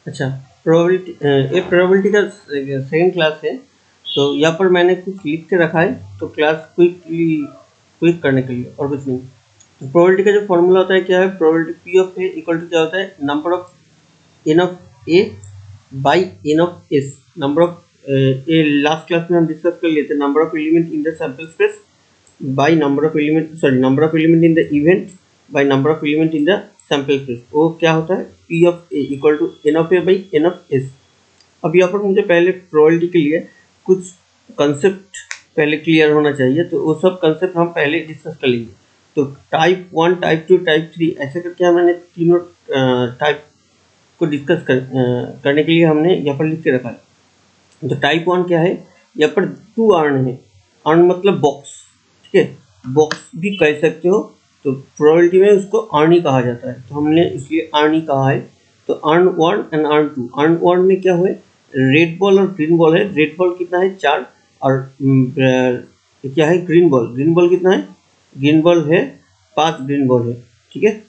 अच्छा, प्रोबेबिलिटी, ये प्रोबेबिलिटी का सेकंड क्लास है। तो यहाँ पर मैंने कुछ लिख के रखा है, तो क्लास क्विक करने के लिए, और कुछ नहीं। तो प्रोबेबिलिटी का जो फॉर्मूला होता है क्या है, probability P of A equal to क्या होता है, number of N of A by N of S. Number of A last class में हम डिस्कस कर लिए थे, number of element in the sample space by number of element, sorry, number of element in the event by number of element in the sample space. वो क्या होता है, P of A equal to N of A by N of S. अब यहाँ पर मुझे पहले probability के लिए कुछ कंसेप्ट पहले क्लियर होना चाहिए, तो वो सब कंसेप्ट हम पहले डिस्कस कर लेंगे। तो टाइप 1, टाइप 2, टाइप 3 ऐसे करके मैंने तीनों टाइप को डिस्कस करने के लिए हमने यहाँ पर लिख के रखा है। तो टाइप 1 क्या है, यहाँ पर 2 अर्न है। अर्न मतलब बॉक्स, ठीक है, बॉक्स भी कह सकते हो। तो प्रोबेबिलिटी में उसको अर्नी कहा जाता है, तो हमने इसलिए अर्नी कहा है। तो अर्न 1 एंड अर्न 2। अर्न 1 में क्या हुए, रेड बॉल और ग्रीन बॉल है। रेड बॉल कितना है, 4, और क्या है, ग्रीन बॉल। ग्रीन बॉल कितना है, ग्रीन बॉल है 5 ग्रीन बॉल है, ठीक है।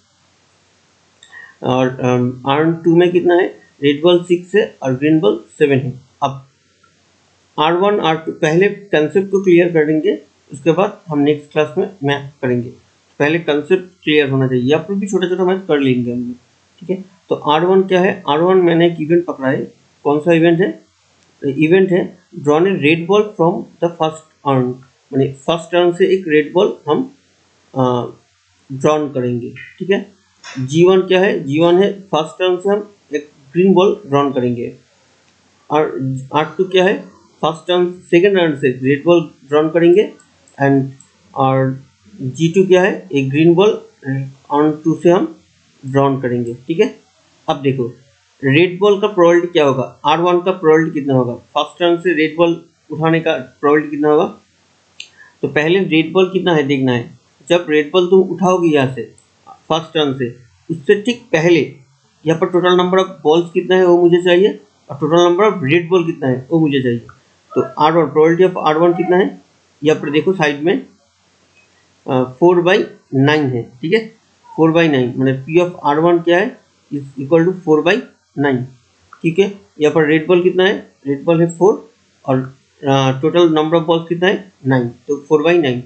और अर्न 2 में कितना है, रेड बॉल 6 है और ग्रीन बॉल 7 है। अब R1 R2 पहले कंसेप्ट को क्लियर करेंगे, उसके बाद हम नेक्स्ट क्लास में मैथ करेंगे। पहले कंसेप्ट क्लियर होना चाहिए, या फिर भी छोटा छोटा मैथ कर लेंगे हम, ठीक है। तो R1 क्या है, R1 मैंने एक इवेंट पकड़ा है। कौन सा इवेंट है, इवेंट है drawn a red ball from the first earn, माने फर्स्ट अर्न से एक रेड बॉल हम ड्रॉन करेंगे, ठीक है। G1 क्या है, G1 है फर्स्ट टर्न से हम एक ग्रीन बॉल ड्रॉन करेंगे। और R2 क्या है, फर्स्ट टर्न सेकेंड टर्न से रेड बॉल ड्रॉन करेंगे। एंड और G2 क्या है, एक ग्रीन बॉल ऑन 2 से हम ड्रॉन करेंगे, ठीक है। अब देखो रेड बॉल का प्रोबेबिलिटी क्या होगा, R1 का प्रोबेबिलिटी कितना होगा, फर्स्ट टर्न से रेड बॉल उठाने का प्रोबेबिलिटी कितना होगा। तो पहले रेड बॉल कितना है देखना है। जब रेड बॉल तुम उठाओगे यहाँ से फर्स्ट टर्न से, उससे ठीक पहले यहाँ पर टोटल नंबर ऑफ बॉल्स कितना है वो मुझे चाहिए, और total number of red ball कितना है वो मुझे चाहिए। तो R1 प्रोबेबिलिटी ऑफ R1 कितना है, यहाँ पर देखो साइड में 4/9 है, ठीक है। 4/9 मैंने P ऑफ R1 क्या है, इज इक्वल टू 4/9, ठीक है। यहाँ पर रेड बॉल कितना है, रेड बॉल है 4, और टोटल नंबर ऑफ बॉल्स कितना है 9, तो 4/9।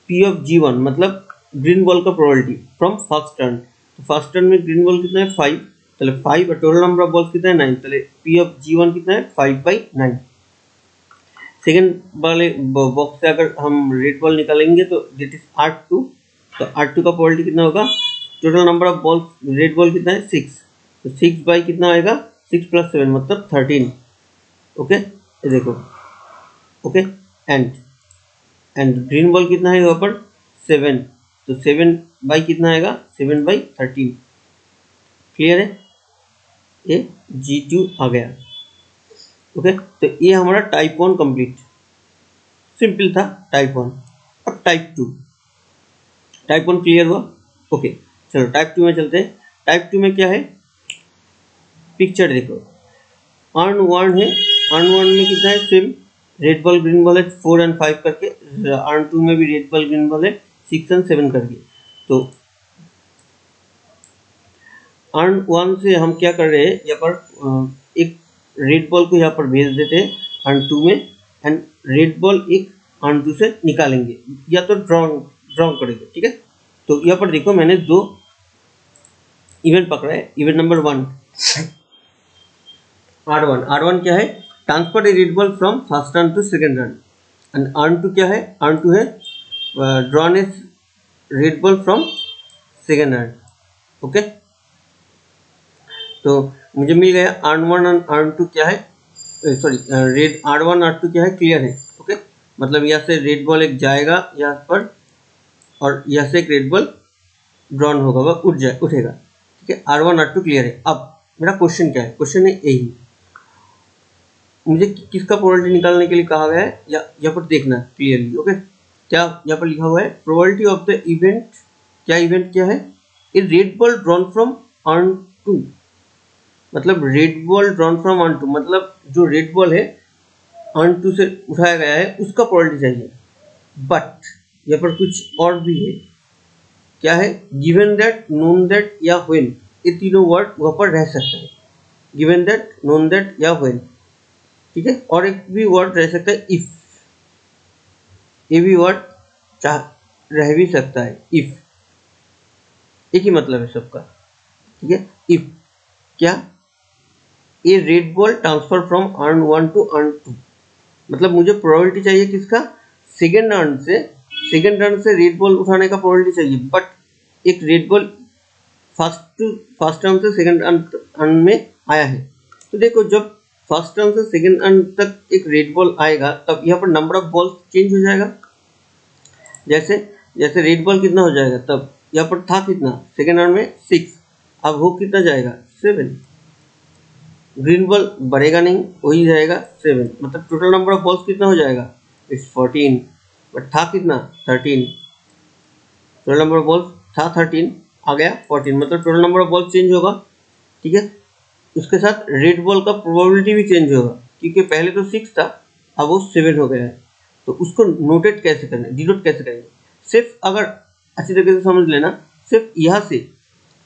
P ऑफ G1 मतलब ग्रीन बॉल का प्रोबेबिलिटी फ्रॉम फर्स्ट टर्न। तो फर्स्ट टर्न में ग्रीन बॉल कितना है 5, चले 5, और टोटल नंबर ऑफ बॉल्स कितना है 9, चले P ऑफ G1 कितना है 5/9। सेकेंड वाले बॉक्स से अगर हम रेड बॉल निकालेंगे तो दिट इज R2। तो R2 का प्रोबेबिलिटी कितना होगा, total number of balls red ball कितना है 6, तो 6 बाई कितना आएगा, 6 + 7 मतलब 13, ओके। ये देखो, ओके। एंड ग्रीन बॉल कितना है यहाँ पर 7, तो 7 बाई कितना आएगा, 7/13, क्लियर है। ये G2 आ गया, ओके। तो ये हमारा टाइप 1 कंप्लीट, सिंपल था टाइप 1। अब टाइप 2, टाइप 1 क्लियर हुआ, ओके। चलो टाइप 2 में चलते हैं। टाइप 2 में क्या है, पिक्चर देखो, अर्न 1 है। अर्न 1 में कितना है, same red ball green ball है 4 और 5 करके। अर्न 2 में भी रेड बॉल ग्रीन बॉल है 6 और 7 करके। तो अर्न 1 से हम क्या कर रहे हैं, यहाँ पर एक रेड बॉल को यहाँ पर भेज देते हैं अर्न 2 में, एंड रेड बॉल एक अर्न 2 से निकालेंगे, या तो ड्रॉ करेंगे, ठीक है। तो यहाँ पर देखो मैंने 2 इवेंट पकड़ा है। इवेंट नंबर 1 R1 क्या है, transfer a red ball from first urn to second urn. And urn 2 क्या है, अर्न 2 है drawn a red ball from second urn, okay. तो मुझे मिल गया R1 और R2 क्या है, सॉरी रेड R1 R2 क्या है, क्लियर है, ओके। मतलब यहाँ से रेड बॉल एक जाएगा यहाँ पर, और यहाँ से एक रेड बॉल ड्रॉन होगा, वह उठेगा, ठीक है। R1 R2 क्लियर है। अब मेरा क्वेश्चन क्या है, क्वेश्चन है यही, मुझे किसका प्रोबेबिलिटी निकालने के लिए कहा गया है, या यहाँ पर देखना क्लियरली, ओके। क्या यहाँ पर लिखा हुआ है, प्रोबेबिलिटी ऑफ द इवेंट, क्या इवेंट क्या है, a red ball drawn from urn 2, मतलब red ball drawn from urn 2 मतलब जो रेड बॉल है अर्न 2 से उठाया गया है उसका प्रोबेबिलिटी चाहिए। बट यहाँ पर कुछ और भी है, क्या है, गिवन दैट, नोन दैट या व्हेन, ये तीनों वर्ड वहाँ पर रह सकते हैं, गिवन दैट, नोन दैट या व्हेन, ठीक है। और एक भी वर्ड रह सकता है इफ, ये भी वर्ड चाह रह भी सकता है इफ, एक ही मतलब है सबका, ठीक है। इफ क्या, a red ball transfer from urn 1 to urn 2, मतलब मुझे प्रोबेबिलिटी चाहिए किसका, सेकेंड अर्न से रेड बॉल उठाने का प्रोबेबिलिटी चाहिए, बट एक रेड बॉल फर्स्ट टर्न से सेकेंड अर्न में आया है। तो देखो जब फर्स्ट टर्न से सेकेंड अर्न तक एक रेड बॉल आएगा तब यहाँ पर नंबर ऑफ बॉल चेंज हो जाएगा। जैसे जैसे रेड बॉल कितना हो जाएगा, तब यहाँ पर था कितना सेकेंड अर्न में 6, अब हो कितना जाएगा 7। ग्रीन बॉल बढ़ेगा नहीं, वही जाएगा 7, मतलब टोटल नंबर ऑफ बॉल्स कितना हो जाएगा, इट्स 14, बट था कितना 13, टोटल नंबर ऑफ बॉल्स था 13, आ गया 14, मतलब total number of balls change होगा, ठीक है। उसके साथ रेड बॉल का प्रोबेबिलिटी भी चेंज होगा, क्योंकि पहले तो 6 था, अब वो 7 हो गया है। तो उसको नोटेट कैसे करेंगे, डिनोट कैसे करेंगे, सिर्फ अगर अच्छी तरीके से समझ लेना, सिर्फ यहाँ से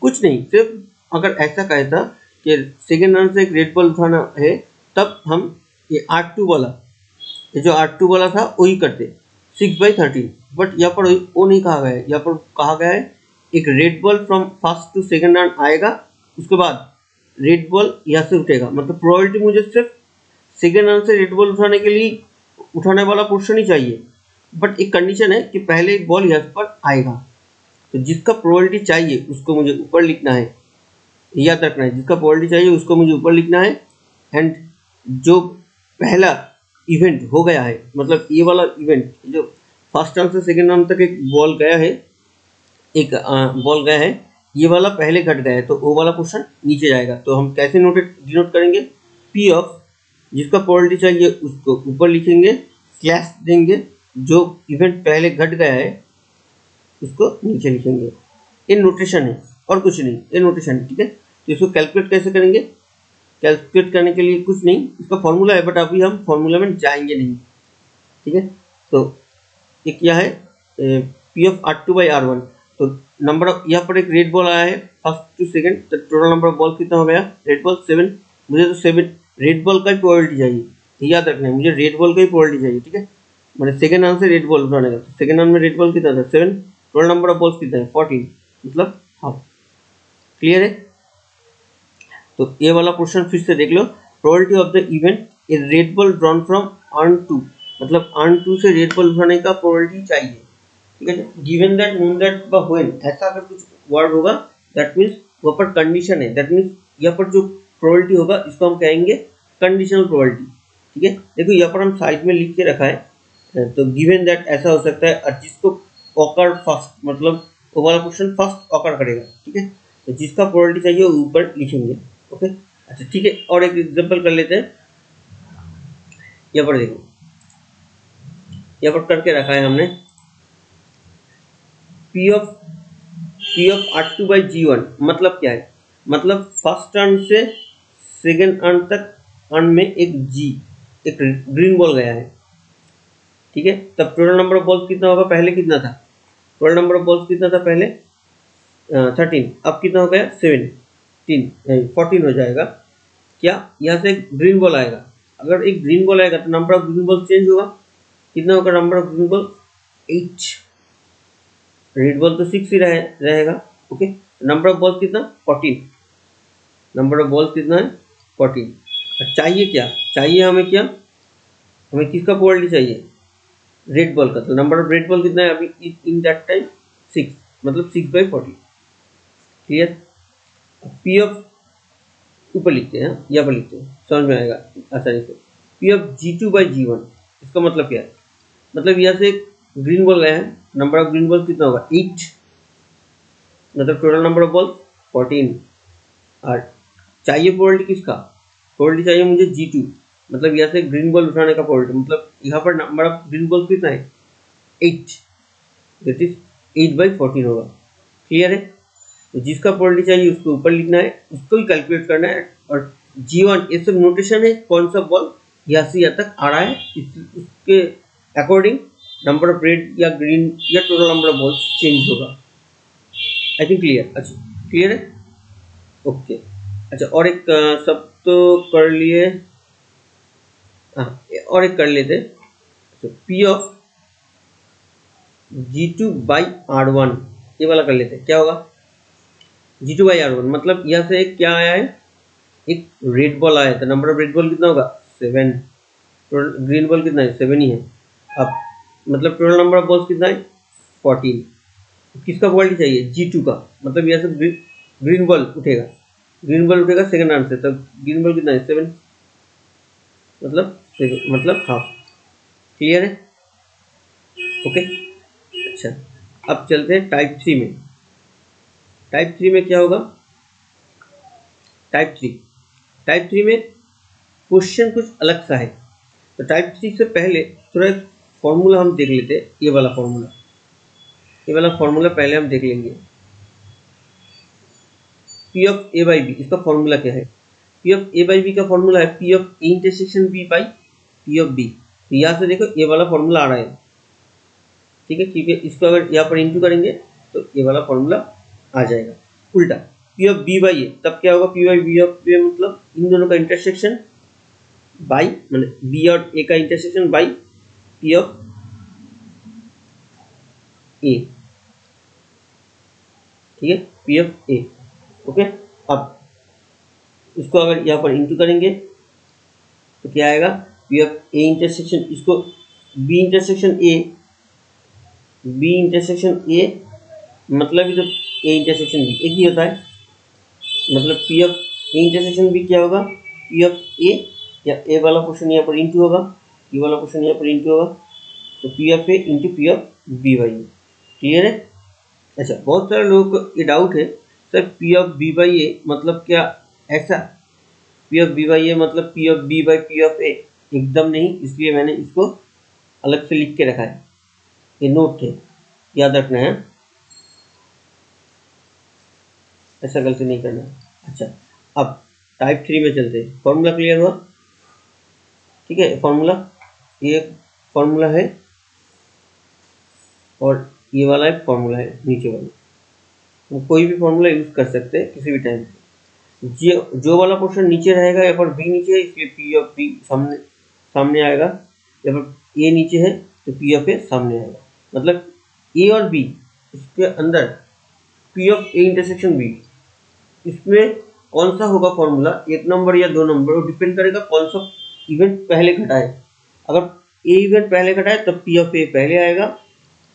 कुछ नहीं, सिर्फ अगर ऐसा कहता कि सेकेंड रन से एक रेड बॉल उठाना है, तब हम ये 8-2 वाला, ये जो 8-2 वाला था वही करते 6/13, बट यहाँ पर वो नहीं कहा गया है, यहाँ पर कहा गया है एक red ball from first to second urn आएगा, उसके बाद रेड बॉल यहाँ से उठेगा, मतलब प्रोबेबिलिटी मुझे सिर्फ सेकेंड रन से रेड बॉल उठाने के लिए उठाने वाला पोर्शन ही चाहिए, बट एक कंडीशन है कि पहले एक बॉल यहाँ पर आएगा। तो जिसका प्रोबेबिलिटी चाहिए उसको मुझे ऊपर लिखना है, याद रखना है, जिसका प्रोबेबिलिटी चाहिए उसको मुझे ऊपर लिखना है। एंड जो पहला इवेंट हो गया है, मतलब ये वाला इवेंट जो फर्स्ट रन से सेकेंड रन तक एक बॉल गया है, एक बॉल गया है, ये वाला पहले घट गया है, तो वो वाला पोर्शन नीचे जाएगा। तो हम कैसे डिनोट करेंगे, पी ऑफ, जिसका प्रोबेबिलिटी चाहिए उसको ऊपर लिखेंगे, स्लैश देंगे, जो इवेंट पहले घट गया है उसको नीचे लिखेंगे। ये नोटेशन है और कुछ नहीं, ये नोटेशन है, ठीक है। तो इसको कैलकुलेट कैसे करेंगे, कैलकुलेट करने के लिए कुछ नहीं, इसका फॉर्मूला है, बट अभी हम फॉर्मूला में जाएंगे नहीं, ठीक है। तो ये क्या है, पी ऑफ R2/R1, तो नंबर ऑफ, यहाँ पर एक रेड बॉल आया है फर्स्ट टू सेकंड, तो टोटल नंबर ऑफ बॉल कितना हो गया, रेड बॉल 7, मुझे तो 7 रेड बॉल का ही प्रोबेबिलिटी चाहिए, याद रखना है, मुझे रेड बॉल का ही प्रोबेबिलिटी चाहिए, ठीक है। मैंने सेकेंड रन से रेड बॉल उठाने का, सेकेंड रन में रेड बॉल कितना था 7, टोटल नंबर ऑफ बॉल्स कितना है 14, मतलब हाफ, क्लियर है। तो ये वाला क्वेश्चन फिर से देख लो, probability of the event a red ball drawn from urn 2, मतलब अर्न 2 से रेड बॉल उठाने का प्रोबेबिलिटी चाहिए, ठीक है। गिवन दैट, नोन दैट व व्हेन, ऐसा अगर कुछ वर्ड होगा दैट मीन्स वहाँ पर कंडीशन है, दैट मीन्स यहाँ पर जो प्रोबेबिलिटी होगा इसको हम कहेंगे कंडीशनल प्रोबेबिलिटी, ठीक है। देखो यहाँ पर हम साइड में लिख के रखा है, तो गिवन दैट ऐसा हो सकता है, और जिसको ऑकर फर्स्ट, मतलब वो वाला क्वेश्चन फर्स्ट ऑकर करेगा, ठीक है। तो जिसका प्रोबेबिलिटी चाहिए वो ऊपर लिखेंगे, ओके। अच्छा ठीक है, और एक एग्जांपल कर लेते हैं। यहाँ पर देखो, यहाँ पर करके रखा है हमने, पी ऑफ R2/G1, मतलब क्या है, मतलब फर्स्ट टर्न से सेकेंड अर्न तक अर्न में एक ग्रीन बॉल गया है, ठीक है। तब टोटल नंबर ऑफ बॉल्स कितना होगा, पहले कितना था, टोटल नंबर ऑफ बॉल्स कितना था पहले 13, अब कितना हो गया 14 हो जाएगा। क्या यहाँ से एक ग्रीन बॉल आएगा, अगर एक ग्रीन बॉल आएगा तो number of green ball change होगा, कितना होगा number of green ball 8, red ball तो 6 ही रहेगा, ओके। नंबर ऑफ बॉल्स कितना 14, नंबर ऑफ बॉल्स कितना है 14। चाहिए क्या, चाहिए हमें क्या, हमें किसका प्रोबेबिलिटी चाहिए, रेड बॉल का, तो नंबर ऑफ रेड बॉल कितना है अभी इन दैट टाइम 6, मतलब 6/14, क्लियर। पी ऑफ ऊपर लिखते हैं, यहाँ पर लिखते हैं, समझ में आएगा आसानी से। पी ऑफ G2/G1, इसका मतलब क्या है, मतलब यहाँ से एक ग्रीन बॉल गया है, नंबर ऑफ ग्रीन बॉल कितना होगा 8, मतलब टोटल नंबर ऑफ बॉल 14, और चाहिए प्रोबेबिलिटी किसका, प्रोबेबिलिटी चाहिए मुझे G2, मतलब यहाँ से ग्रीन बॉल उठाने का प्रोबेबिलिटी, मतलब यहाँ पर नंबर ऑफ ग्रीन बॉल कितना है 8, दैट इज 8/14 होगा, क्लियर है। तो जिसका प्रोबेबिलिटी चाहिए उसको ऊपर लिखना है, उसको ही कैलकुलेट करना है, और G1 ये सब नोटेशन है, कौन सा बॉल यहाँ से यहाँ तक आ रहा है, उसके अकॉर्डिंग नंबर ऑफ रेड या ग्रीन या total number of balls change होगा। आई थिंक क्लियर, अच्छा क्लियर है, ओके। अच्छा और एक सब तो कर लिए, और एक कर लेते, तो P of G2 by R1, ये वाला कर लेते, क्या होगा G2 बाई R1, मतलब यहाँ से क्या आया है, एक रेड बॉल आया था, नंबर ऑफ रेड बॉल कितना होगा 7, ग्रीन बॉल कितना है 7 ही है। अब मतलब टोटल नंबर ऑफ बॉल्स कितना है 14, किसका क्वालिटी चाहिए G2 का, मतलब यहाँ से ग्रीन बॉल उठेगा, ग्रीन बॉल उठेगा सेकंड राउंड से, तब ग्रीन बॉल कितना है 7, मतलब हाफ। क्लियर है, ओके। अच्छा, अब चलते हैं टाइप 3 में। टाइप 3 में क्या होगा, टाइप 3 में क्वेश्चन कुछ अलग सा है। तो टाइप 3 से पहले थोड़ा एक फॉर्मूला हम देख लेते हैं, ये वाला फॉर्मूला पहले हम देख लेंगे। P of A by B, इसका फॉर्मूला क्या है, P of A by B का फॉर्मूला है P of A intersection B by P of B। तो यहाँ से देखो ये वाला फॉर्मूला आ रहा है, ठीक है, क्योंकि इसको अगर यहाँ पर इंटू करेंगे तो ये वाला फॉर्मूला आ जाएगा। उल्टा P of B by A, तब क्या होगा P by B of A, मतलब इन दोनों का इंटरसेक्शन बाई, मतलब B और A का intersection by P of A, ठीक है, P ऑफ A, ओके। अब इसको अगर यहाँ पर इंटू करेंगे तो क्या आएगा, P ऑफ A इंटरसेक्शन, इसको B इंटरसेक्शन A, मतलब ये तो A इंटरसेक्शन B एक ही होता है, मतलब P of A intersection B क्या होगा, P ऑफ A, या A वाला क्वेश्चन यहाँ पर इंटू होगा, ये वाला क्वेश्चन यहाँ पर इंटू होगा, तो P of A into P of B by. Clear है। अच्छा, बहुत सारे लोगों को ये डाउट है, sir P of B by A मतलब क्या, ऐसा P of B by A मतलब P of B by P of A, एकदम नहीं, इसलिए मैंने इसको अलग से लिख के रखा है, ये नोट है, याद रखना है, ऐसा गलती नहीं करना है। अच्छा, अब टाइप 3 में चलते हैं, फॉर्मूला क्लियर हुआ, ठीक है। फॉर्मूला, ये फॉर्मूला है और ये वाला एक फॉर्मूला है नीचे वाला, वो कोई भी फॉर्मूला यूज कर सकते हैं किसी भी टाइम पे। जो वाला पोर्शन नीचे रहेगा, यहाँ पर बी नीचे है इसलिए P ऑफ B सामने आएगा, यहाँ पर A नीचे है तो P ऑफ A सामने आएगा, मतलब A और B, इसके अंदर P of A intersection B, इसमें कौन सा होगा फॉर्मूला, 1 नंबर या 2 नंबर, वो डिपेंड करेगा कौन सा इवेंट पहले घटा है। अगर A इवेंट पहले घटा है तब P ऑफ A पहले आएगा,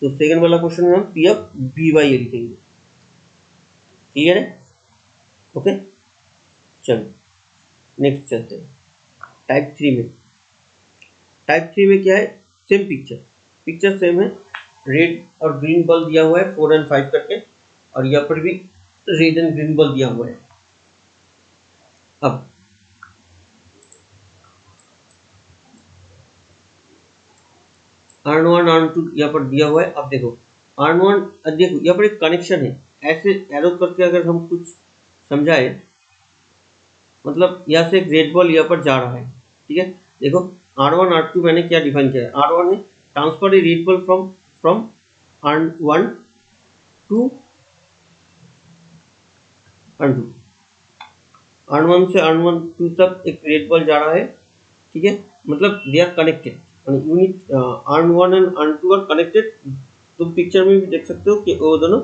तो सेकंड वाला क्वेश्चन में हम P of B by A लिखेंगे। क्लियर है, ओके। चलो नेक्स्ट चलते हैं टाइप 3 में। टाइप 3 में क्या है, सेम पिक्चर सेम है, रेड और ग्रीन बॉल दिया हुआ है 4 और 5 करके, और यहाँ पर भी रेड एंड ग्रीन बॉल दिया हुआ है। अब R1 R2 यहाँ पर दिया हुआ है, अब देखो R1, देखो यहाँ पर एक कनेक्शन है, ऐसे एरो करके अगर हम कुछ समझाए, मतलब यहाँ से एक रेड बॉल यहाँ पर जा रहा है, ठीक है। देखो R1 R2 मैंने क्या डिफाइन किया है, R1 है transfer a red ball from R1 to R2, R1 से R2 तक एक रेड बॉल जा रहा है, ठीक है, मतलब they are connected, unit R1 and R2 are connected. तुम पिक्चर में भी देख सकते हो कि वो दोनों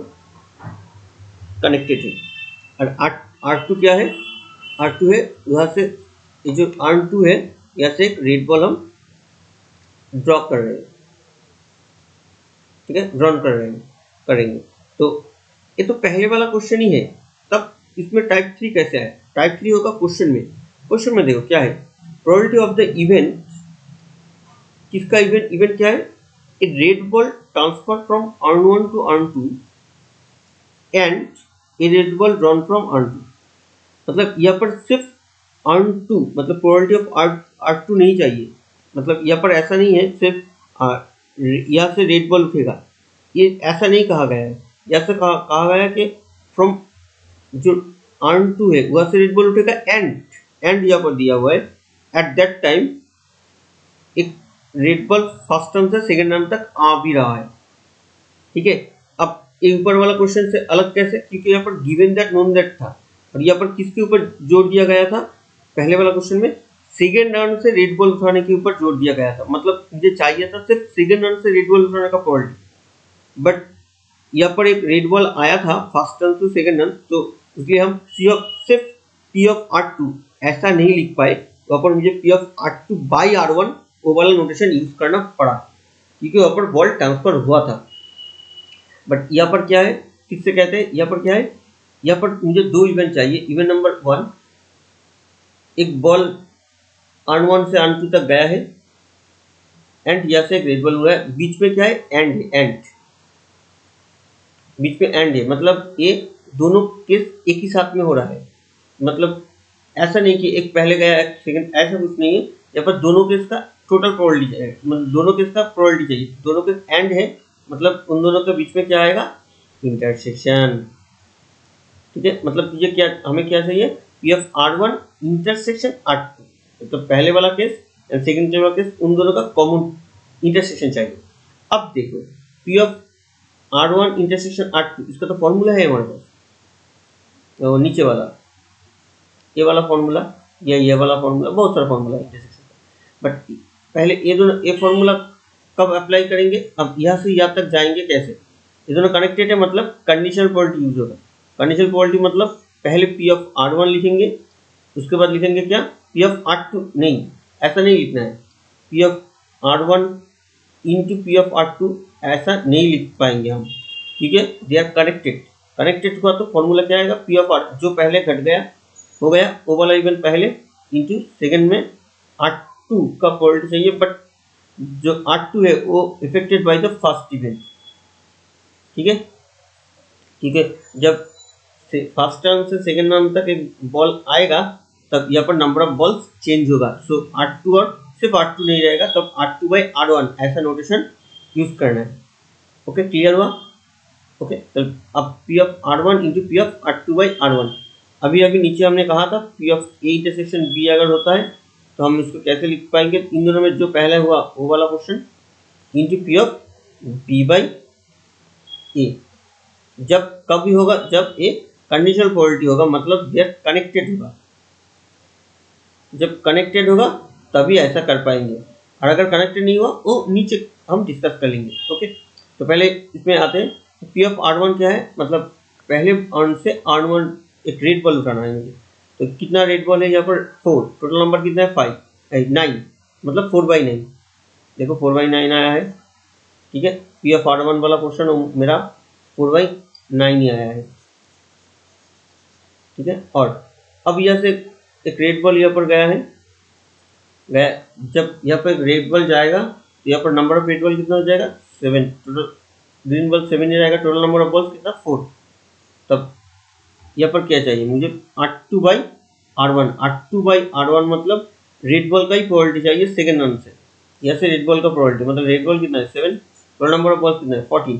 कनेक्टेड है। और R2 क्या है, R2 है वहाँ से, ये जो R2 है यहाँ से एक रेड बॉल हम ड्रॉ कर रहे हैं, ठीक है, ड्रॉ करेंगे। तो ये तो पहले वाला क्वेश्चन ही है, तब इसमें टाइप 3 कैसे आए, टाइप 3 होगा क्वेश्चन में देखो क्या है, प्रोबेबिलिटी ऑफ द इवेंट, किसका इवेंट क्या है, a red ball transfer from R1 to R2 and a red ball drawn from R2, मतलब यहाँ पर सिर्फ R2, मतलब प्रोबेबिलिटी ऑफ R2 नहीं चाहिए, मतलब यहाँ पर ऐसा नहीं है सिर्फ यहाँ से रेड बॉल उठेगा, ये ऐसा नहीं कहा गया है, यहाँ से कहा गया है कि फ्रॉम जो R2 है वहाँ से रेड बॉल उठेगा एंड यहाँ पर दिया हुआ है एट दैट टाइम एक रेड बॉल फर्स्ट टर्म से सेकंड टर्म तक आ भी रहा है, ठीक है। अब ये ऊपर वाला क्वेश्चन से अलग कैसे, क्योंकि यहाँ पर गिवन दैट नोन दैट था, और यहाँ पर किसके ऊपर जोड़ दिया गया था, पहले वाला क्वेश्चन में सेकेंड राउंड से रेड बॉल उठाने के ऊपर जोर दिया गया था, मतलब मुझे चाहिए था सिर्फ सेकेंड राउंड से रेड बॉल उठाने का प्रोबेबिलिटी, बट यहाँ पर एक रेड बॉल आया था first urn to second urn, तो इसलिए हम सिर्फ पी ऑफ आर टू ऐसा नहीं लिख पाए, वहाँ पर मुझे P of R two by R one वो वाला नोटेशन यूज करना पड़ा, क्योंकि वहाँ पर बॉल ट्रांसफर हुआ था। बट यहाँ पर क्या है, किससे कहते हैं, यहाँ पर क्या है, यहाँ पर मुझे दो इवेंट चाहिए। इवेंट नंबर वन, एक बॉल आर वन से आर टू तक गया है एंड यहाँ से एक रेड बॉल हुआ है, बीच में क्या है, एंड बीच में एंड है, मतलब ये दोनों केस एक ही साथ में हो रहा है, मतलब ऐसा नहीं कि एक पहले गया एक सेकंड, ऐसा कुछ नहीं है। यहाँ पर दोनों केस का टोटल प्रोबेबिलिटी चाहिए, मतलब दोनों केस का प्रोबेबिलिटी चाहिए, दोनों केस एंड है, मतलब उन दोनों के बीच में क्या आएगा, इंटरसेक्शन। ठीक है, मतलब ये क्या, हमें क्या चाहिए, P of R one intersection R two, मतलब पहले वाला केस एंड सेकंड वाला केस, उन दोनों का कॉमन इंटरसेक्शन चाहिए। अब देखो P of R one intersection R two, इसका तो फॉर्मूला है हमारे पास, तो नीचे वाला ये वाला फॉर्मूला या ये वाला फॉर्मूला, बहुत सारा फॉर्मूला है इंटरसेक्शन का। बट पहले ये दोनों, ये फॉर्मूला कब अप्लाई करेंगे, अब यहाँ से यहाँ तक जाएंगे कैसे, ये दोनों कनेक्टेड है, मतलब कंडीशनल प्रोबेबिलिटी यूज होगा। कंडीशनल प्रोबेबिलिटी मतलब पहले पी ऑफ आर वन लिखेंगे, उसके बाद लिखेंगे क्या, पी ऑफ आर टू, नहीं ऐसा नहीं लिखना है, P of R one into P of R two, ऐसा नहीं लिख पाएंगे हम, ठीक है, दे आर कनेक्टेड। कनेक्टेड हुआ तो फॉर्मूला क्या आएगा, पी ऑफ आर, जो पहले घट गया हो गया वो वाला इवेंट पहले इंटू सेकेंड में आर टू का प्रोबेबिलिटी चाहिए, बट जो आर टू है वो affected by the first event. ठीक है, ठीक है, जब फर्स्ट टर्न से सेकेंड टर्न तक एक बॉल आएगा तब यहाँ पर नंबर ऑफ बॉल्स चेंज होगा, सो आर टू और सिर्फ आर टू नहीं रहेगा, तब R two by R one ऐसा नोटेशन यूज करना है। ओके, क्लियर हुआ। ओके, तो अब P of R one into P of R two by R one, अभी अभी नीचे हमने कहा था P of A intersection B अगर होता है तो हम इसको कैसे लिख पाएंगे, इन दोनों में जो पहला हुआ वो वाला question into P of B by A, जब कभी होगा, जब ए कंडीशनल प्रोबेबिलिटी होगा, मतलब दे आर कनेक्टेड होगा, जब कनेक्टेड होगा तभी ऐसा कर पाएंगे, और अगर कनेक्टेड नहीं हुआ वो नीचे हम डिस्कस कर लेंगे। ओके, तो पहले इसमें आते हैं, पी ऑफ आर वन क्या है, मतलब पहले अर्न से आर वन एक रेड बॉल उठाना है मुझे, तो कितना रेड बॉल है यहाँ पर, 4, टोटल नंबर कितना है 9, मतलब 4/9, देखो 4/9 आया है। ठीक है, पी ऑफ आर वन वाला क्वेश्चन मेरा 4/9 ही आया है। ठीक है, और अब यहाँ से एक रेड बॉल यहाँ पर गया है, गया, जब यहाँ पर रेड बॉल जाएगा तो यहाँ पर नंबर ऑफ रेड बॉल कितना हो जाएगा, 7, टोटल ग्रीन बॉल 7 ही रहेगा, टोटल नंबर ऑफ बॉल्स कितना 4, तब यहाँ पर क्या चाहिए मुझे, R two by R one, R two by R one मतलब रेड बॉल का ही प्रोबेबिलिटी चाहिए सेकेंड रन से, यहाँ से रेड बॉल का प्रोबेबिलिटी, मतलब रेड बॉल कितना है 7, टोटल नंबर ऑफ बॉल्स कितना है 14,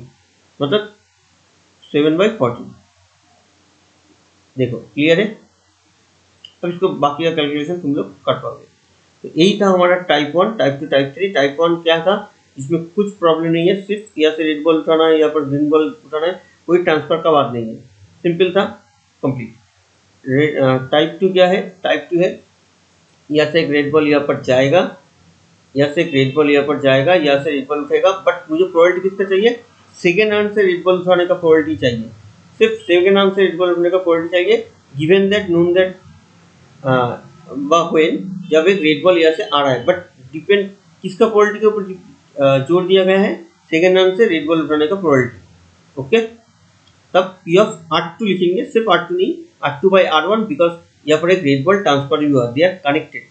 मतलब 7/14। देखो क्लियर है, अब इसको बाकी का कैलकुलेशन तुम लोग कर पाओगे। तो यही था हमारा टाइप 1, टाइप 2, टाइप 3। टाइप 1 क्या था, इसमें कुछ प्रॉब्लम नहीं है, सिर्फ यहाँ से रेड बॉल उठाना है, यहाँ पर ग्रीन बॉल उठाना है, कोई ट्रांसफर का बात नहीं है, सिंपल था, कंप्लीट। टाइप 2 क्या है, टाइप 2 है यहाँ से एक रेड बॉल यहाँ पर जाएगा, यहाँ से एक रेड बॉल यहाँ पर जाएगा, यहाँ से रेड बॉल उठेगा, बट मुझे प्रोबेबिलिटी किसका चाहिए, सेकेंड राउंड से रेड बॉल उठाने का प्रोबेबिलिटी चाहिए, सिर्फ सेकेंड राउंड से रेड बॉल उठाने का प्रोबेबिलिटी चाहिए, given that known that when, जब एक रेड बॉल यहाँ से आ रहा है, बट डिपेंड किसका प्रोबेबिलिटी के ऊपर जोर दिया गया है, सेकेंड राउंड से रेड बॉल उठाने का प्रोबेबिलिटी। ओके, तब पी ऑफ आर टू लिखेंगे, सिर्फ आर टू नहीं, R two by R one, because यहाँ पर एक रेड बॉल ट्रांसफर भी हुआ, दे आर कनेक्टेड,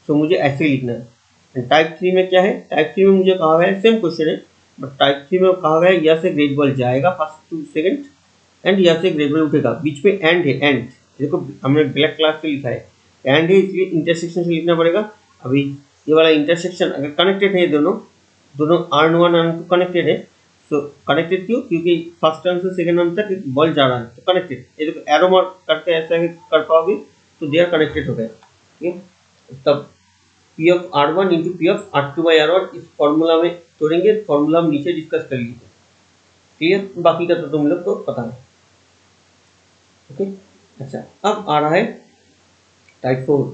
सो मुझे ऐसे ही लिखना है। टाइप 3 में क्या है, टाइप 3 में मुझे कहा गया है, सेम क्वेश्चन है, बट टाइप 3 में कहा गया है यहाँ से रेड बॉल जाएगा फर्स्ट टू सेकंड एंड यहाँ से रेड बॉल उठेगा, बीच में एंड है, एंड देखो हमने ब्लैक क्लास से लिखा है एंड है, इसलिए इंटरसेक्शन से लिखना पड़ेगा। अभी ये वाला इंटरसेक्शन अगर कनेक्टेड है, दोनों दोनों R one R two connected है, तो कनेक्टेड क्यों, क्योंकि फर्स्ट टर्न से सेकंड टर्न तक बॉल जा रहा है, तो कनेक्टेड, ये देखो एरो मार्क करके ऐसा कर पाओगे तो दे आर कनेक्टेड हो गए। ठीक है, तब P of R one into P of R two by R one, इस फॉर्मूला में तोड़ेंगे, फॉर्मूला हम नीचे डिस्कस कर लीजिए। क्लियर, बाकी का तो तुम लोग को पता है। ओके, अच्छा अब आ रहा है टाइप 4।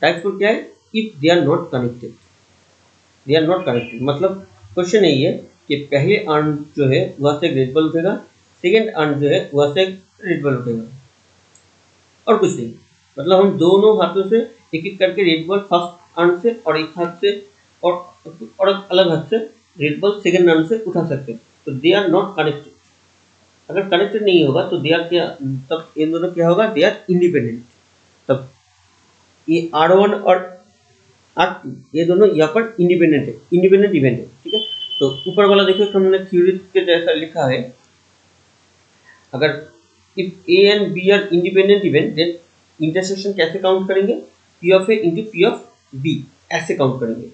टाइप 4 क्या है? If they are not connected, they are not connected मतलब क्वेश्चन यही है कि पहले अर्न जो है वह से ग्रेड बल उठेगा, सेकेंड अर्न जो है वह से रेड बल उठेगा और कुछ नहीं। मतलब हम दोनों हाथों से एक एक करके रेड बल फर्स्ट अर्न से और एक हाथ से और अलग हाथ से रेड बल सेकेंड अर्न से उठा सकते हैं। तो दे आर नॉट कनेक्टेड। अगर कनेक्टेड नहीं होगा तो दे आर क्या, तब इन दोनों क्या होगा? They are independent. तब ये R1 और R2 ये दोनों यहाँ पर इंडिपेंडेंट है, इंडिपेंडेंट इवेंट है। ठीक है, तो ऊपर वाला देखो हमने थ्योरी के जैसा लिखा है, अगर if A and B are independent event then intersection कैसे काउंट करेंगे? P of A into P of B ऐसे काउंट करेंगे।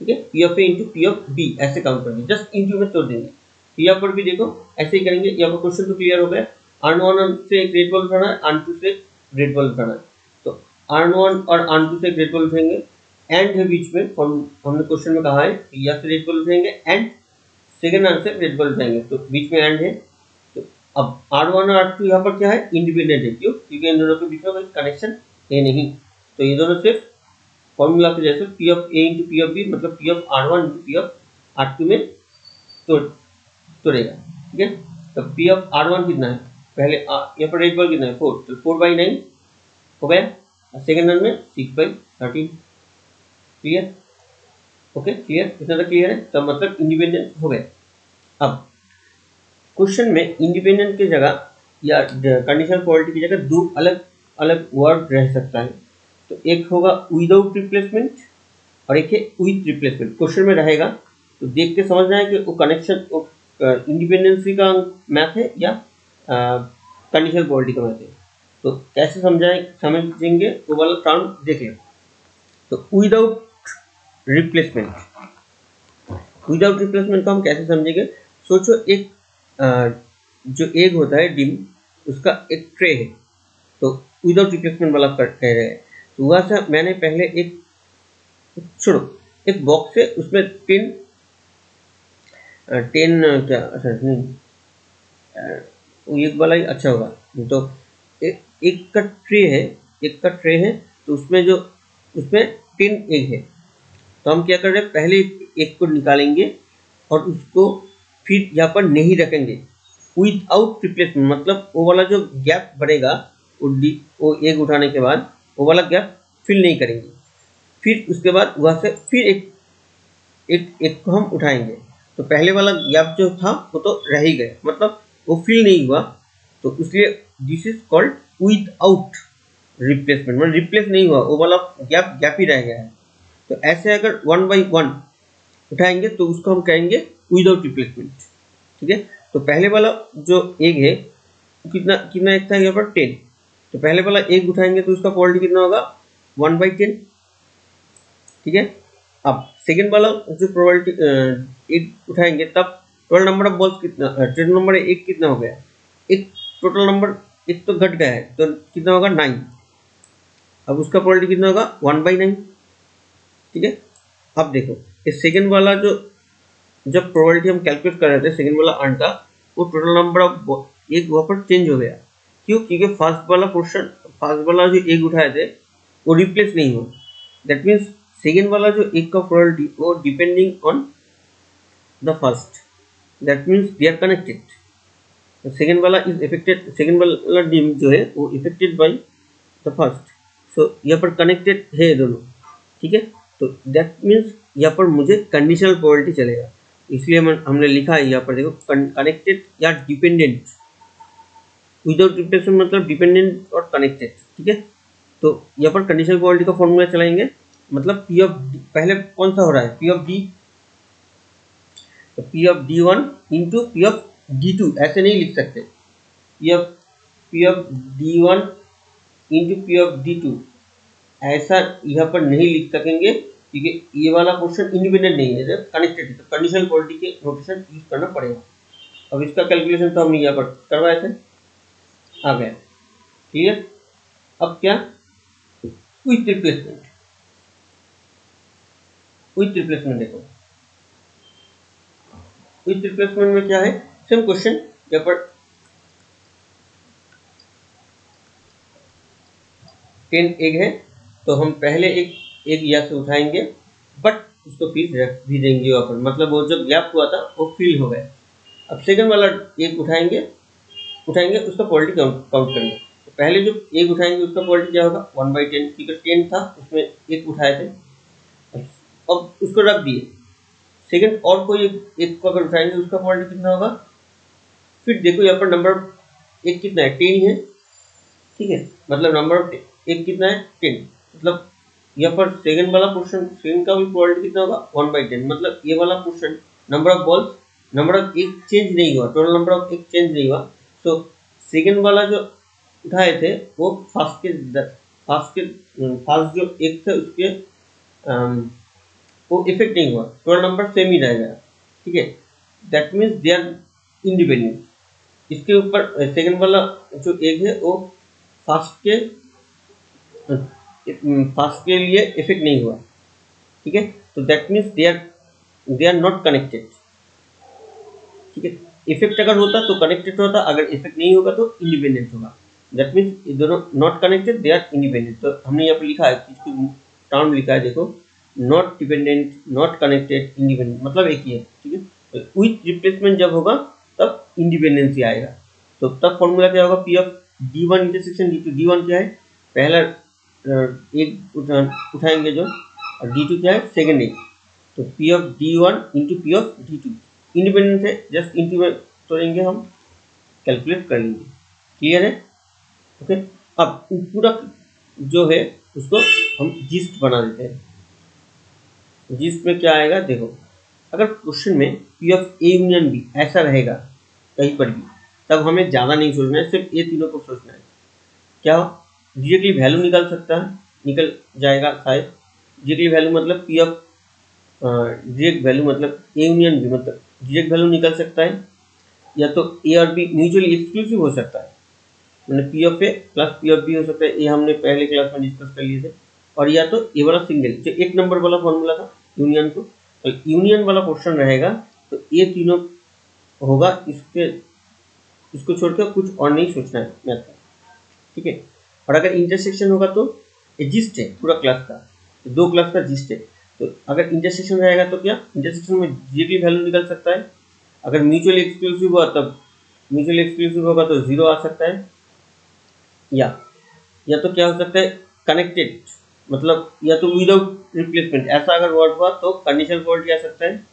ठीक है, P of A into P of B ऐसे काउंट करेंगे, जस्ट इंटू में तोड़ देंगे। यहाँ पर भी देखो ऐसे ही करेंगे। यहाँ पर क्वेश्चन तो क्लियर हो गया। R1 से एक ग्रेड बॉल उठाना है, R2 से ग्रेड बॉल उठाना है। तो R1 और R2 से ग्रेड बॉल उठेंगे, एंड है बीच में, हमने क्वेश्चन में कहा है या से ग्रेड बॉल उठेंगे एंड सेकेंड आंसर से ग्रेड बॉल उठाएंगे, तो बीच में एंड है। तो अब R1 और R2 यहाँ पर क्या है? इंडिपेंडेंट है। क्यों? क्योंकि इन दोनों के बीच में कोई कनेक्शन है नहीं। तो ये दोनों सिर्फ फॉर्मूला के जैसे P of A into P of B मतलब P of R1 into P of R2 में तोड़ेगा। ठीक है, तो पी ऑफ R1 कितना है? पहले यहाँ पर रेड बॉल कितना है? 4, तो 4/9 हो गया। सेकेंड रन में 6/13। क्लियर? Okay, clear? इतना तक क्लियर है? तो मतलब इंडिपेंडेंट हो गया। अब क्वेश्चन में इंडिपेंडेंट की जगह या कंडीशनल क्वालिटी की जगह दो अलग अलग वर्ड रह सकता है। तो एक होगा विदाउट रिप्लेसमेंट और एक है विथ रिप्लेसमेंट। क्वेश्चन में रहेगा तो देख के समझना है कि वो कनेक्शन इंडिपेंडेंसी का मैथ है या कंडीशनल क्वालिटी का मैथ है। तो कैसे समझेंगे वो वाला टर्म देख लें। तो विदाउट रिप्लेसमेंट, विदाउट रिप्लेसमेंट को हम कैसे समझेंगे? सोचो एक जो एग होता है डिम, उसका एक ट्रे है, तो विदाउट रिप्लेसमेंट वाला कह रहे हैं। तो वहाँ से मैंने पहले एक बॉक्स है, उसमें 10 क्या, अच्छा नहीं, एक वाला ही अच्छा होगा। तो एक का ट्रे है, तो उसमें 10 एग है। तो हम क्या कर रहे हैं? पहले एक को निकालेंगे और उसको फिर यहाँ पर नहीं रखेंगे विदाउट रिप्लेसमेंट, मतलब वो वाला जो गैप बढ़ेगा वो एग उठाने के बाद वो वाला गैप फिल नहीं करेंगे। फिर उसके बाद वहाँ से फिर एक को हम उठाएंगे। तो पहले वाला गैप जो था वो तो रह ही गया, मतलब वो फिल नहीं हुआ। तो इसलिए this is called without replacement, मतलब रिप्लेस नहीं हुआ, वो वाला गैप ही रह गया है। तो ऐसे अगर 1/1 उठाएंगे तो उसको हम कहेंगे विदाउट रिप्लेसमेंट। ठीक है, तो पहले वाला जो एग है कितना एग था यहाँ पर? 10। तो पहले वाला एग उठाएंगे तो उसका क्वालिटी कितना होगा? 1/10। ठीक है, अब सेकेंड वाला जो प्रोबेबिलिटी एग उठाएंगे तब टोटल नंबर ऑफ बॉल्स कितना, टोटल नंबर एग कितना हो गया? एक टोटल नंबर एक तो घट गया है, तो कितना होगा? 9। अब उसका प्रोबेबिलिटी कितना होगा? 1/9। ठीक है, अब देखो इस सेकेंड वाला जो जब प्रोबेबिलिटी हम कैलकुलेट कर रहे थे सेकेंड वाला अर्न का, वो टोटल नंबर ऑफ एग वहाँ पर चेंज हो गया। क्यों? क्योंकि फर्स्ट वाला जो एग उठाए थे वो रिप्लेस नहीं हुआ। दैट मीन्स सेकेंड वाला जो एग का प्रोबेबिलिटी वो depending on the first, that means they are connected. Second वाला इज इफेक्टेड, सेकेंड वाला डिम जो है वो affected by the first. So यहाँ पर कनेक्टेड है दोनों। ठीक है, तो दैट मीन्स यहाँ पर मुझे कंडीशनल प्रोबेबिलिटी चलेगा, इसलिए हमने लिखा है यहाँ पर देखो कनेक्टेड या डिपेंडेंट। विदाउट रिप्लेसमेंट मतलब डिपेंडेंट और कनेक्टेड। ठीक है, तो यहाँ पर कंडीशनल प्रोबेबिलिटी का फॉर्मूला चलाएंगे, मतलब पी ऑफ पहले कौन सा हो रहा है? पी ऑफ डी, तो P of D1 into P of D2 ऐसे नहीं लिख सकते। P of D1 into P of D2 ऐसा यहाँ पर नहीं लिख सकेंगे, क्योंकि ये वाला क्वेश्चन इंडिपेंडेंट नहीं है, कनेक्टेड है। तो कंडीशनल क्वालिटी के नोटेशन यूज करना पड़ेगा। अब इसका कैलकुलेशन तो हमने यहाँ पर करवाए थे, आ गया। क्लियर? अब क्या? With replacement. देखो विथ रिप्लेसमेंट में क्या है? सेम क्वेश्चन, यहाँ पर 10 एग है, तो हम पहले एक एक यहाँ से उठाएंगे, बट उसको फिर रख भी देंगे वहाँ पर, मतलब वो जो गैप हुआ था वो फिल हो गया। अब सेकंड वाला एक उठाएंगे उसका क्वालिटी काउंट करेंगे। तो पहले जो एक उठाएंगे उसका क्वालिटी क्या होगा 1/10, क्योंकि 10 था उसमें एक उठाए थे, अब उसको रख दिए। सेकंड और कोई एक को अगर उठाएंगे उसका क्वालिटी कितना होगा, फिर देखो यहाँ पर नंबर एक कितना है 10 है, ठीक है, मतलब नंबर एक कितना है 10, मतलब यहाँ पर सेकंड वाला पोर्शन सेकंड का भी क्वालिटी कितना होगा 1/10, मतलब ये वाला portion number of balls number of एक चेंज नहीं हुआ, टोटल नंबर ऑफ एक चेंज नहीं हुआ। तो सेकंड वाला जो उठाए थे वो फर्स्ट जो एक थे उसके वो इफेक्ट नहीं हुआ, टोटल नंबर सेम ही रहेगा, ठीक है। That means they are independent. इसके ऊपर सेकंड वाला जो एक है वो फर्स्ट के लिए इफेक्ट नहीं हुआ, ठीक है। तो that means they are not connected, ठीक है। इफेक्ट अगर होता तो कनेक्टेड होता, अगर इफेक्ट नहीं होगा तो इंडिपेंडेंट होगा। दैट मीन्स ये दोनों not connected, they are independent. तो हमने यहाँ पे लिखा है, इसको टर्म लिखा है, देखो not dependent, not connected, independent, मतलब एक ही है, ठीक है। विथ रिप्लेसमेंट जब होगा तब इंडिपेंडेंसी आएगा। तो तब फॉर्मूला क्या होगा, P of D1 intersection D2। D1 क्या है, पहला एक उठाएंगे जो, और D2 क्या है सेकंड एक। तो P of D1 into P of D2 independent है, जस्ट इंटू में तोड़ेंगे हम, कैलकुलेट कर लेंगे, क्लियर है, ओके। अब पूरा जो है उसको हम जिस्ट बना देते हैं। जिस्ट में क्या आएगा देखो, अगर क्वेश्चन में P of A union B ऐसा रहेगा कहीं पर भी, तब हमें ज़्यादा नहीं सोचना है, सिर्फ ये तीनों को सोचना है। क्या डायरेक्टली वैल्यू निकल सकता है, निकल जाएगा शायद। डायरेक्टली वैल्यू मतलब पी ऑफ डायरेक्ट वैल्यू मतलब ए यूनियन बी, मतलब डायरेक्ट वैल्यू निकल सकता है, या तो ए और बी म्यूचुअली एक्सक्लूसिव हो सकता है, मतलब P of A plus P of B हो सकता है, ये हमने पहले क्लास में डिस्कस कर लिए थे। और या तो ये वाला सिंगल जो एक नंबर वाला फॉर्मूला था यूनियन को, तो यूनियन वाला क्वेश्चन रहेगा तो ये तीनों होगा, इसको छोड़कर कुछ और नहीं सोचना है मैथ का, ठीक है। और अगर इंटरसेक्शन होगा तो ये जिस्ट है पूरा क्लास का, दो क्लास का जिस्ट है। तो अगर इंटरसेक्शन रहेगा तो क्या, इंटरसेक्शन में डायरेक्टली वैल्यू निकल सकता है, अगर म्यूचुअली एक्सक्लूसिव हुआ तब म्यूचुअली एक्सक्लूसिव होगा तो 0 आ सकता है, या तो क्या हो सकता है कनेक्टेड, मतलब या तो विदाउट रिप्लेसमेंट, ऐसा अगर वर्ड हुआ तो कंडीशनल क्वालिटी आ सकता है।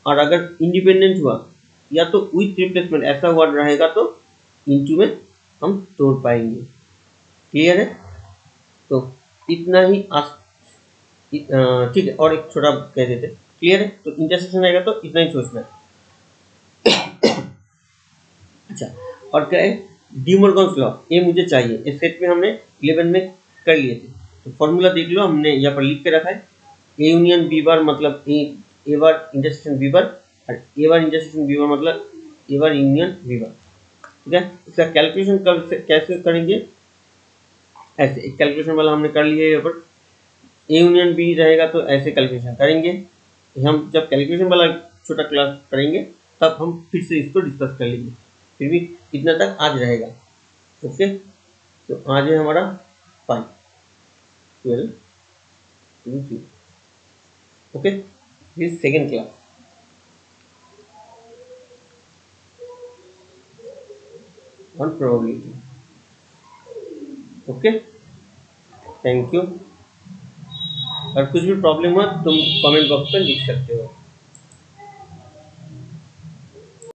और अगर इंडिपेंडेंट हुआ या तो विथ रिप्लेसमेंट ऐसा वर्ड रहेगा तो इनटू में हम तोड़ पाएंगे, क्लियर है। तो इतना ही ठीक है, और एक छोटा कह देते, क्लियर है। तो इंटरसेक्शन रहेगा तो इतना ही सोचना है। अच्छा, और क्या है डी मॉर्गन्स लॉ, ये मुझे चाहिए, इस सेट में हमने 11 में कर लिए थे। तो फॉर्मूला देख लो, हमने यहाँ पर लिख के रखा है, ए यूनियन बी बार मतलब ए बार इंटरसेक्शन बी बार, और ए बार इंटरसेक्शन बी बार मतलब ए बार यूनियन बी बार, ठीक है। इसका कैलकुलेशन कैसे करेंगे, ऐसे एक कैलकुलेशन वाला हमने कर लिया है यहाँ पर, ए यूनियन बी रहेगा तो ऐसे कैलकुलेशन करेंगे। हम जब कैलकुलेशन वाला छोटा क्लास करेंगे तब हम फिर से इसको डिस्कस कर लेंगे, फिर भी इतना तक आज रहेगा, ओके। तो आज है हमारा 5 12 2 3, okay. This second class on probability, okay, thank you. और कुछ भी प्रॉब्लम हो तुम कमेंट बॉक्स में लिख सकते हो।